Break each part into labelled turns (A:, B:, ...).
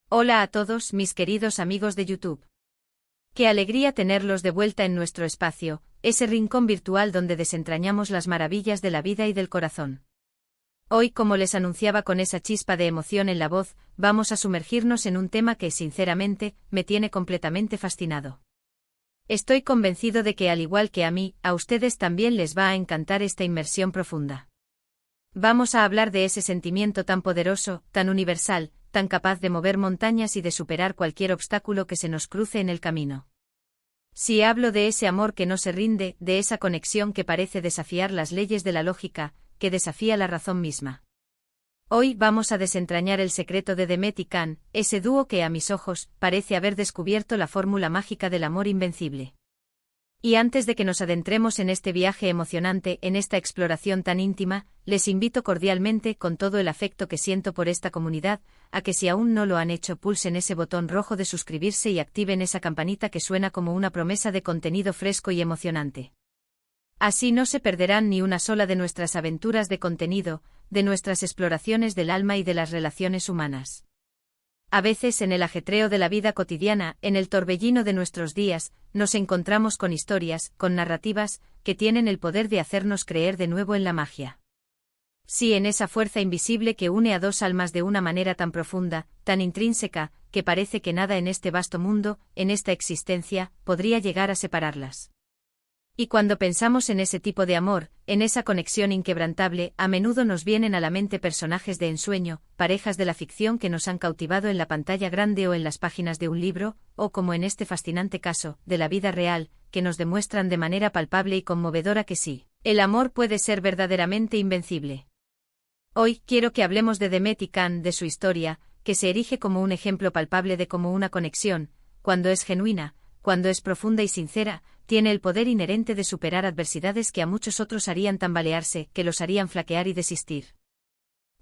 A: Hola a todos mis queridos amigos de YouTube. Qué alegría tenerlos de vuelta en nuestro espacio, ese rincón virtual donde desentrañamos las maravillas de la vida y del corazón. Hoy, como les anunciaba con esa chispa de emoción en la voz, vamos a sumergirnos en un tema que, sinceramente, me tiene completamente fascinado. Estoy convencido de que, al igual que a mí, a ustedes también les va a encantar esta inmersión profunda. Vamos a hablar de ese sentimiento tan poderoso, tan universal, tan capaz de mover montañas y de superar cualquier obstáculo que se nos cruce en el camino. Si hablo de ese amor que no se rinde, de esa conexión que parece desafiar las leyes de la lógica, que desafía la razón misma. Hoy vamos a desentrañar el secreto de Demet y Can, ese dúo que a mis ojos parece haber descubierto la fórmula mágica del amor invencible. Y antes de que nos adentremos en este viaje emocionante, en esta exploración tan íntima, les invito cordialmente, con todo el afecto que siento por esta comunidad, a que si aún no lo han hecho pulsen ese botón rojo de suscribirse y activen esa campanita que suena como una promesa de contenido fresco y emocionante. Así no se perderán ni una sola de nuestras aventuras de contenido, de nuestras exploraciones del alma y de las relaciones humanas. A veces en el ajetreo de la vida cotidiana, en el torbellino de nuestros días, nos encontramos con historias, con narrativas, que tienen el poder de hacernos creer de nuevo en la magia. Sí, en esa fuerza invisible que une a dos almas de una manera tan profunda, tan intrínseca, que parece que nada en este vasto mundo, en esta existencia, podría llegar a separarlas. Y cuando pensamos en ese tipo de amor, en esa conexión inquebrantable, a menudo nos vienen a la mente personajes de ensueño, parejas de la ficción que nos han cautivado en la pantalla grande o en las páginas de un libro, o como en este fascinante caso, de la vida real, que nos demuestran de manera palpable y conmovedora que sí, el amor puede ser verdaderamente invencible. Hoy quiero que hablemos de Demet y Can, de su historia, que se erige como un ejemplo palpable de cómo una conexión, cuando es genuina, cuando es profunda y sincera, tiene el poder inherente de superar adversidades que a muchos otros harían tambalearse, que los harían flaquear y desistir.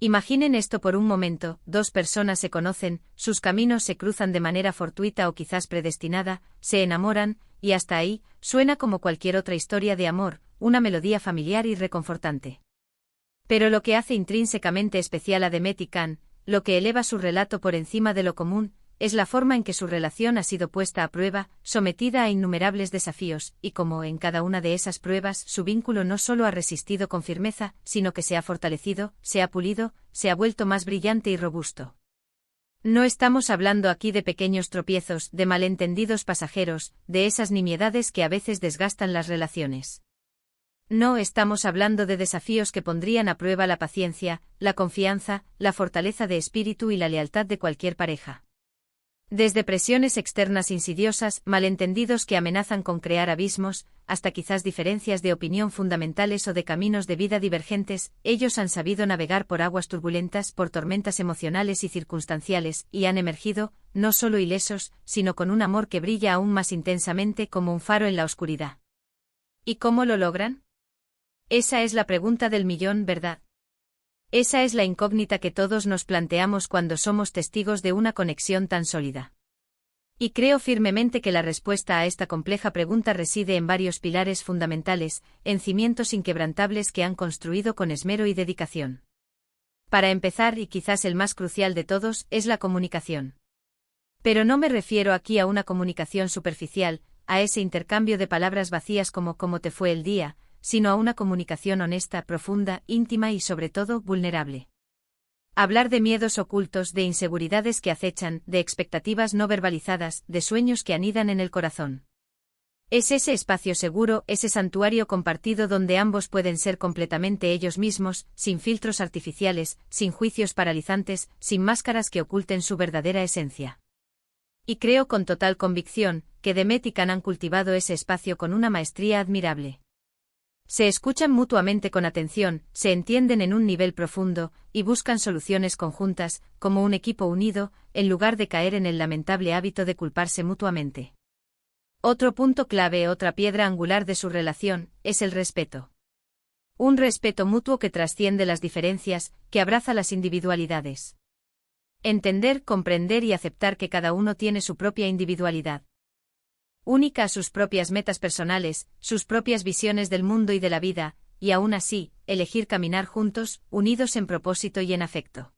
A: Imaginen esto por un momento: dos personas se conocen, sus caminos se cruzan de manera fortuita o quizás predestinada, se enamoran, y hasta ahí, suena como cualquier otra historia de amor, una melodía familiar y reconfortante. Pero lo que hace intrínsecamente especial a Demet y Can, lo que eleva su relato por encima de lo común, es la forma en que su relación ha sido puesta a prueba, sometida a innumerables desafíos, y como en cada una de esas pruebas su vínculo no solo ha resistido con firmeza, sino que se ha fortalecido, se ha pulido, se ha vuelto más brillante y robusto. No estamos hablando aquí de pequeños tropiezos, de malentendidos pasajeros, de esas nimiedades que a veces desgastan las relaciones. No estamos hablando de desafíos que pondrían a prueba la paciencia, la confianza, la fortaleza de espíritu y la lealtad de cualquier pareja. Desde presiones externas insidiosas, malentendidos que amenazan con crear abismos, hasta quizás diferencias de opinión fundamentales o de caminos de vida divergentes, ellos han sabido navegar por aguas turbulentas, por tormentas emocionales y circunstanciales, y han emergido, no solo ilesos, sino con un amor que brilla aún más intensamente como un faro en la oscuridad. ¿Y cómo lo logran? Esa es la pregunta del millón, ¿verdad? Esa es la incógnita que todos nos planteamos cuando somos testigos de una conexión tan sólida. Y creo firmemente que la respuesta a esta compleja pregunta reside en varios pilares fundamentales, en cimientos inquebrantables que han construido con esmero y dedicación. Para empezar, y quizás el más crucial de todos, es la comunicación. Pero no me refiero aquí a una comunicación superficial, a ese intercambio de palabras vacías como «¿cómo te fue el día?», sino a una comunicación honesta, profunda, íntima y sobre todo vulnerable. Hablar de miedos ocultos, de inseguridades que acechan, de expectativas no verbalizadas, de sueños que anidan en el corazón. Es ese espacio seguro, ese santuario compartido donde ambos pueden ser completamente ellos mismos, sin filtros artificiales, sin juicios paralizantes, sin máscaras que oculten su verdadera esencia. Y creo con total convicción que Demet y Can han cultivado ese espacio con una maestría admirable. Se escuchan mutuamente con atención, se entienden en un nivel profundo, y buscan soluciones conjuntas, como un equipo unido, en lugar de caer en el lamentable hábito de culparse mutuamente. Otro punto clave, otra piedra angular de su relación, es el respeto. Un respeto mutuo que trasciende las diferencias, que abraza las individualidades. Entender, comprender y aceptar que cada uno tiene su propia individualidad. Única a sus propias metas personales, sus propias visiones del mundo y de la vida, y aún así, elegir caminar juntos, unidos en propósito y en afecto.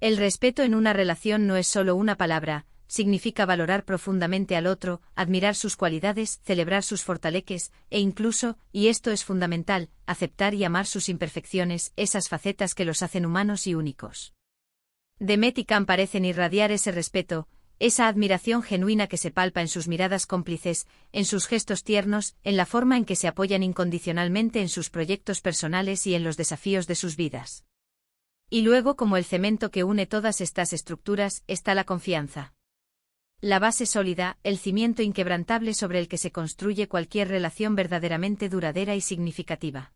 A: El respeto en una relación no es solo una palabra, significa valorar profundamente al otro, admirar sus cualidades, celebrar sus fortaleques, e incluso, y esto es fundamental, aceptar y amar sus imperfecciones, esas facetas que los hacen humanos y únicos. Demet y Can parecen irradiar ese respeto, esa admiración genuina que se palpa en sus miradas cómplices, en sus gestos tiernos, en la forma en que se apoyan incondicionalmente en sus proyectos personales y en los desafíos de sus vidas. Y luego, como el cemento que une todas estas estructuras, está la confianza. La base sólida, el cimiento inquebrantable sobre el que se construye cualquier relación verdaderamente duradera y significativa.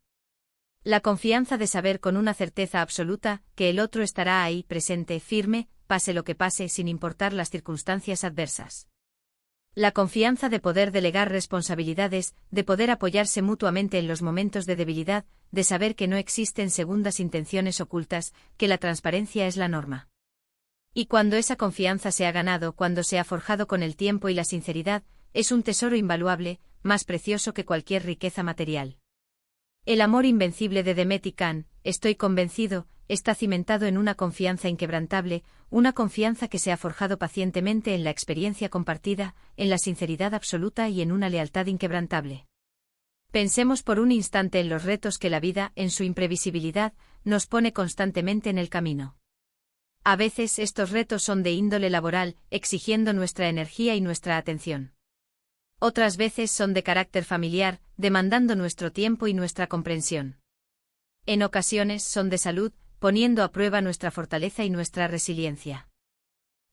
A: La confianza de saber con una certeza absoluta que el otro estará ahí, presente, firme, pase lo que pase, sin importar las circunstancias adversas. La confianza de poder delegar responsabilidades, de poder apoyarse mutuamente en los momentos de debilidad, de saber que no existen segundas intenciones ocultas, que la transparencia es la norma. Y cuando esa confianza se ha ganado, cuando se ha forjado con el tiempo y la sinceridad, es un tesoro invaluable, más precioso que cualquier riqueza material. El amor invencible de Demet y Can, estoy convencido, está cimentado en una confianza inquebrantable, una confianza que se ha forjado pacientemente en la experiencia compartida, en la sinceridad absoluta y en una lealtad inquebrantable. Pensemos por un instante en los retos que la vida, en su imprevisibilidad, nos pone constantemente en el camino. A veces estos retos son de índole laboral, exigiendo nuestra energía y nuestra atención. Otras veces son de carácter familiar, demandando nuestro tiempo y nuestra comprensión. En ocasiones son de salud, poniendo a prueba nuestra fortaleza y nuestra resiliencia.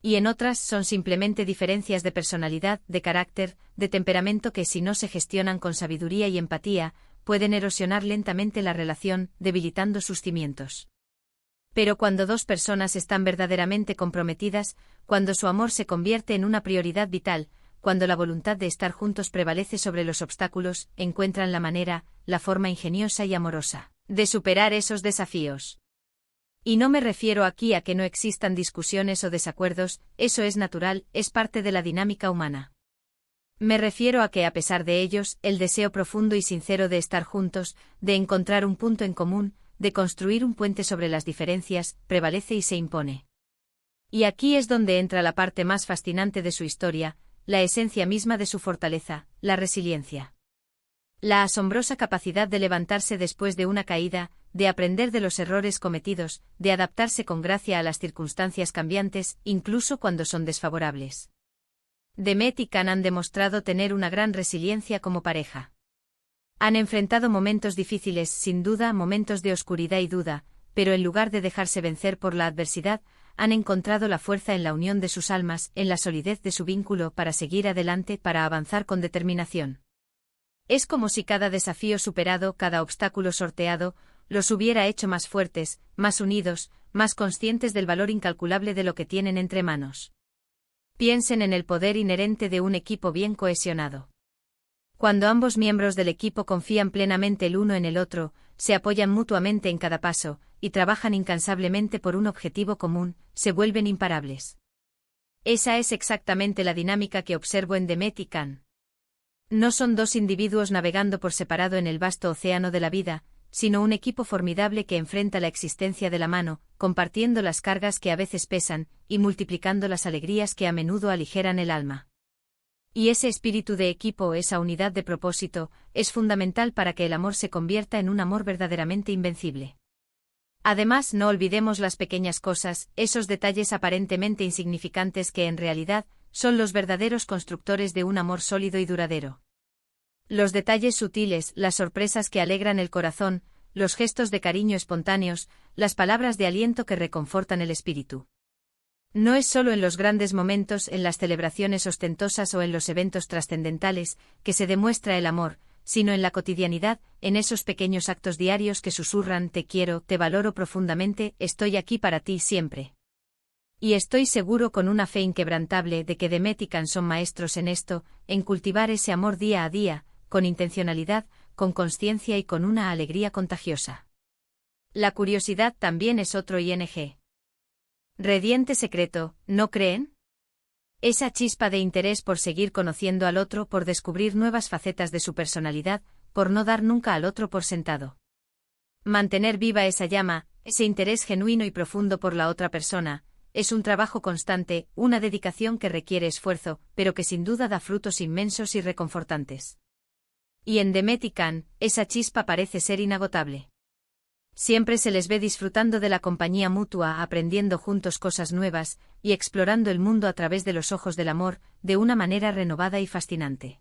A: Y en otras son simplemente diferencias de personalidad, de carácter, de temperamento que si no se gestionan con sabiduría y empatía, pueden erosionar lentamente la relación, debilitando sus cimientos. Pero cuando dos personas están verdaderamente comprometidas, cuando su amor se convierte en una prioridad vital, cuando la voluntad de estar juntos prevalece sobre los obstáculos, encuentran la manera, la forma ingeniosa y amorosa, de superar esos desafíos. Y no me refiero aquí a que no existan discusiones o desacuerdos, eso es natural, es parte de la dinámica humana. Me refiero a que a pesar de ellos, el deseo profundo y sincero de estar juntos, de encontrar un punto en común, de construir un puente sobre las diferencias, prevalece y se impone. Y aquí es donde entra la parte más fascinante de su historia, la esencia misma de su fortaleza, la resiliencia. La asombrosa capacidad de levantarse después de una caída, de aprender de los errores cometidos, de adaptarse con gracia a las circunstancias cambiantes, incluso cuando son desfavorables. Demet y Can han demostrado tener una gran resiliencia como pareja. Han enfrentado momentos difíciles, sin duda, momentos de oscuridad y duda, pero en lugar de dejarse vencer por la adversidad, han encontrado la fuerza en la unión de sus almas, en la solidez de su vínculo para seguir adelante, para avanzar con determinación. Es como si cada desafío superado, cada obstáculo sorteado, los hubiera hecho más fuertes, más unidos, más conscientes del valor incalculable de lo que tienen entre manos. Piensen en el poder inherente de un equipo bien cohesionado. Cuando ambos miembros del equipo confían plenamente el uno en el otro, se apoyan mutuamente en cada paso, y trabajan incansablemente por un objetivo común, se vuelven imparables. Esa es exactamente la dinámica que observo en Demet y Can. No son dos individuos navegando por separado en el vasto océano de la vida, sino un equipo formidable que enfrenta la existencia de la mano, compartiendo las cargas que a veces pesan, y multiplicando las alegrías que a menudo aligeran el alma. Y ese espíritu de equipo, esa unidad de propósito, es fundamental para que el amor se convierta en un amor verdaderamente invencible. Además, no olvidemos las pequeñas cosas, esos detalles aparentemente insignificantes que en realidad son los verdaderos constructores de un amor sólido y duradero. Los detalles sutiles, las sorpresas que alegran el corazón, los gestos de cariño espontáneos, las palabras de aliento que reconfortan el espíritu. No es solo en los grandes momentos, en las celebraciones ostentosas o en los eventos trascendentales, que se demuestra el amor, sino en la cotidianidad, en esos pequeños actos diarios que susurran te quiero, te valoro profundamente, estoy aquí para ti siempre. Y estoy seguro con una fe inquebrantable de que Demet y Can son maestros en esto, en cultivar ese amor día a día, con intencionalidad, con consciencia y con una alegría contagiosa. La curiosidad también es otro ING. Rediente secreto, ¿no creen? Esa chispa de interés por seguir conociendo al otro, por descubrir nuevas facetas de su personalidad, por no dar nunca al otro por sentado. Mantener viva esa llama, Ese interés genuino y profundo por la otra persona, es un trabajo constante, una dedicación que requiere esfuerzo, pero que sin duda da frutos inmensos y reconfortantes. Y en Demet y Can, esa chispa parece ser inagotable. Siempre se les ve disfrutando de la compañía mutua, aprendiendo juntos cosas nuevas, y explorando el mundo a través de los ojos del amor, de una manera renovada y fascinante.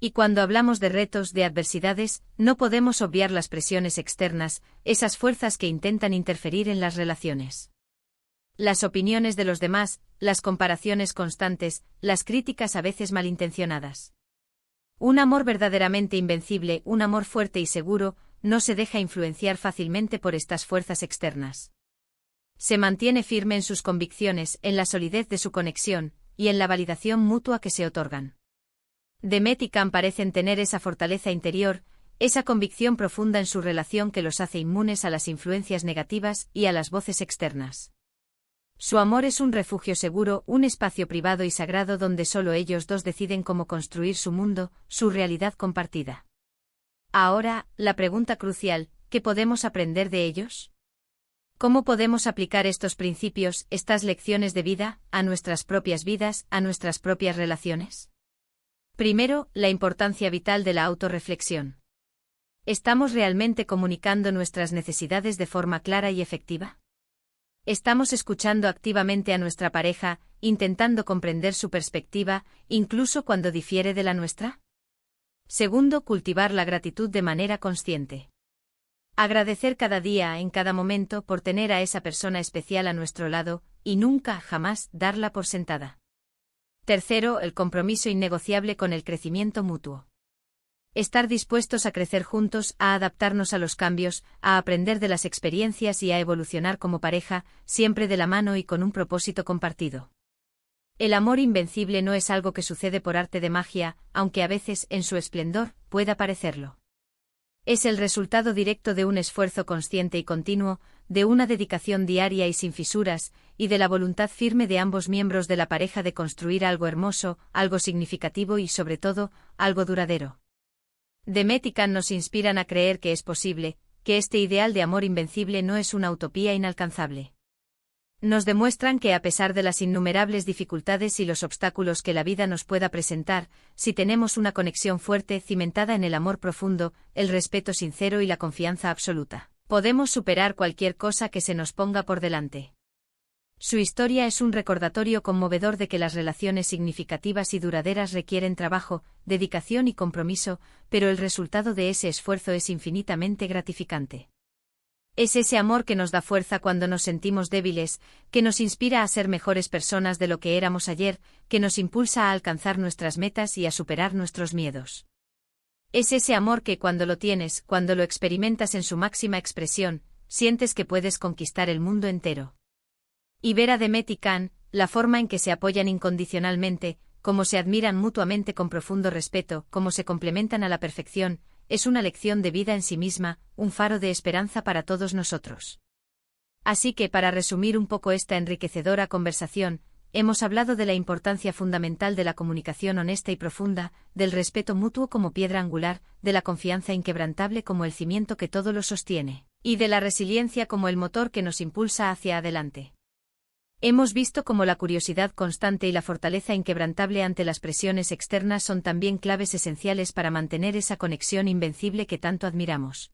A: Y cuando hablamos de retos, de adversidades, no podemos obviar las presiones externas, esas fuerzas que intentan interferir en las relaciones. Las opiniones de los demás, las comparaciones constantes, las críticas a veces malintencionadas. Un amor verdaderamente invencible, un amor fuerte y seguro, no se deja influenciar fácilmente por estas fuerzas externas. Se mantiene firme en sus convicciones, en la solidez de su conexión, y en la validación mutua que se otorgan. Demet y Can parecen tener esa fortaleza interior, esa convicción profunda en su relación que los hace inmunes a las influencias negativas y a las voces externas. Su amor es un refugio seguro, un espacio privado y sagrado donde solo ellos dos deciden cómo construir su mundo, su realidad compartida. Ahora, la pregunta crucial, ¿qué podemos aprender de ellos? ¿Cómo podemos aplicar estos principios, estas lecciones de vida, a nuestras propias vidas, a nuestras propias relaciones? Primero, la importancia vital de la autorreflexión. ¿Estamos realmente comunicando nuestras necesidades de forma clara y efectiva? ¿Estamos escuchando activamente a nuestra pareja, intentando comprender su perspectiva, incluso cuando difiere de la nuestra? Segundo, cultivar la gratitud de manera consciente. Agradecer cada día, en cada momento, por tener a esa persona especial a nuestro lado, y nunca, jamás, darla por sentada. Tercero, el compromiso innegociable con el crecimiento mutuo. Estar dispuestos a crecer juntos, a adaptarnos a los cambios, a aprender de las experiencias y a evolucionar como pareja, siempre de la mano y con un propósito compartido. El amor invencible no es algo que sucede por arte de magia, aunque a veces, en su esplendor, pueda parecerlo. Es el resultado directo de un esfuerzo consciente y continuo, de una dedicación diaria y sin fisuras, y de la voluntad firme de ambos miembros de la pareja de construir algo hermoso, algo significativo y, sobre todo, algo duradero. Demet y Can nos inspiran a creer que es posible, que este ideal de amor invencible no es una utopía inalcanzable. Nos demuestran que a pesar de las innumerables dificultades y los obstáculos que la vida nos pueda presentar, si tenemos una conexión fuerte cimentada en el amor profundo, el respeto sincero y la confianza absoluta, podemos superar cualquier cosa que se nos ponga por delante. Su historia es un recordatorio conmovedor de que las relaciones significativas y duraderas requieren trabajo, dedicación y compromiso, pero el resultado de ese esfuerzo es infinitamente gratificante. Es ese amor que nos da fuerza cuando nos sentimos débiles, que nos inspira a ser mejores personas de lo que éramos ayer, que nos impulsa a alcanzar nuestras metas y a superar nuestros miedos. Es ese amor que cuando lo tienes, cuando lo experimentas en su máxima expresión, sientes que puedes conquistar el mundo entero. Y ver a Demet y Can, la forma en que se apoyan incondicionalmente, cómo se admiran mutuamente con profundo respeto, cómo se complementan a la perfección, es una lección de vida en sí misma, un faro de esperanza para todos nosotros. Así que para resumir un poco esta enriquecedora conversación, hemos hablado de la importancia fundamental de la comunicación honesta y profunda, del respeto mutuo como piedra angular, de la confianza inquebrantable como el cimiento que todo lo sostiene, y de la resiliencia como el motor que nos impulsa hacia adelante. Hemos visto cómo la curiosidad constante y la fortaleza inquebrantable ante las presiones externas son también claves esenciales para mantener esa conexión invencible que tanto admiramos.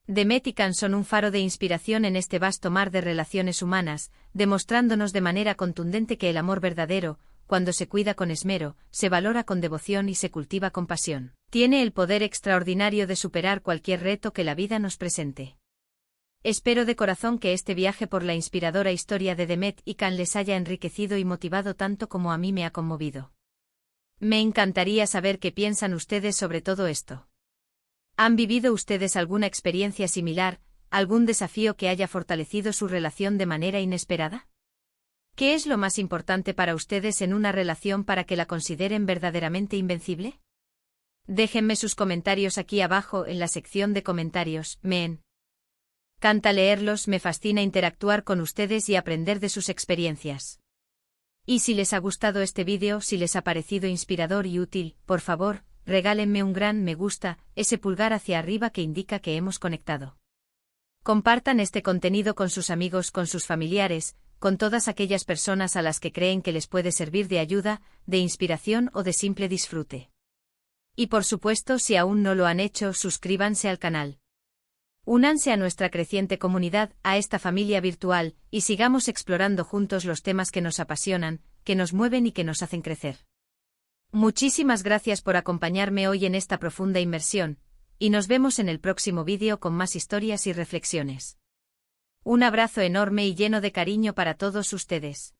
A: Demet y Can son un faro de inspiración en este vasto mar de relaciones humanas, demostrándonos de manera contundente que el amor verdadero, cuando se cuida con esmero, se valora con devoción y se cultiva con pasión, tiene el poder extraordinario de superar cualquier reto que la vida nos presente. Espero de corazón que este viaje por la inspiradora historia de Demet y Can les haya enriquecido y motivado tanto como a mí me ha conmovido. Me encantaría saber qué piensan ustedes sobre todo esto. ¿Han vivido ustedes alguna experiencia similar, algún desafío que haya fortalecido su relación de manera inesperada? ¿Qué es lo más importante para ustedes en una relación para que la consideren verdaderamente invencible? Déjenme sus comentarios aquí abajo en la sección de comentarios. Me encanta leerlos, me fascina interactuar con ustedes y aprender de sus experiencias. Y si les ha gustado este vídeo, si les ha parecido inspirador y útil, por favor, regálenme un gran me gusta, ese pulgar hacia arriba que indica que hemos conectado. Compartan este contenido con sus amigos, con sus familiares, con todas aquellas personas a las que creen que les puede servir de ayuda, de inspiración o de simple disfrute. Y por supuesto, si aún no lo han hecho, suscríbanse al canal. Únanse a nuestra creciente comunidad, a esta familia virtual, y sigamos explorando juntos los temas que nos apasionan, que nos mueven y que nos hacen crecer. Muchísimas gracias por acompañarme hoy en esta profunda inmersión, y nos vemos en el próximo vídeo con más historias y reflexiones. Un abrazo enorme y lleno de cariño para todos ustedes.